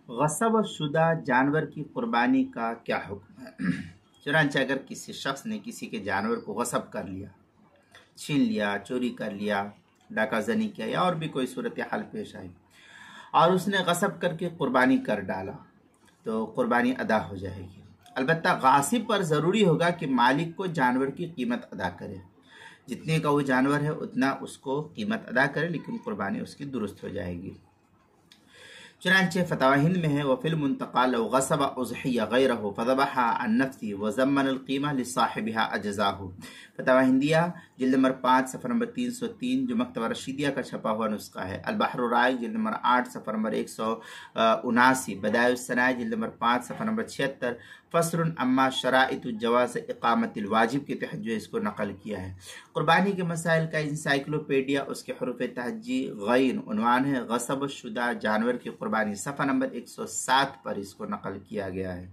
غصب شدہ جانور کی قربانی کا کیا حکم ہے؟ چنانچہ اگر کسی شخص نے کسی کے جانور کو غصب کر لیا، چھین لیا، چوری کر لیا، ڈاکہ زنی کیا یا اور بھی کوئی صورتحال پیش آئی اور اس نے غصب کر کے قربانی کر ڈالا تو قربانی ادا ہو جائے گی۔ البتہ غاصب پر ضروری ہوگا کہ مالک کو جانور کی قیمت ادا کرے، جتنے کا وہ جانور ہے اتنا اس کو قیمت ادا کرے، لیکن قربانی اس کی درست ہو جائے گی۔ چنانچہ فتاوی ہند میں ہے وفی المنتقى لو غصب اضحیہ غیرہ فذبحها عن نفسه وضمن القیمہ لصاحبها اجزاہ۔ فتاوی ہندیہ جلد نمبر 5 صفحہ نمبر 303 جو مکتبہ رشیدیہ کا چھپا ہوا نسخہ ہے۔ البحر الرائق جلد نمبر 8 صفحہ نمبر 179، بدائع الصنائع جلد نمبر 5 صفحہ نمبر 76، فصل اما شرائط جواز اقامت الواجب کے تحت جو اس کو نقل کیا ہے۔ قربانی کے مسائل کا انسائکلوپیڈیا اس کے حروف تہجی غین عنوان ہے غصب شدہ جانور کی قربانی، صفحہ نمبر 107 پر اس کو نقل کیا گیا ہے۔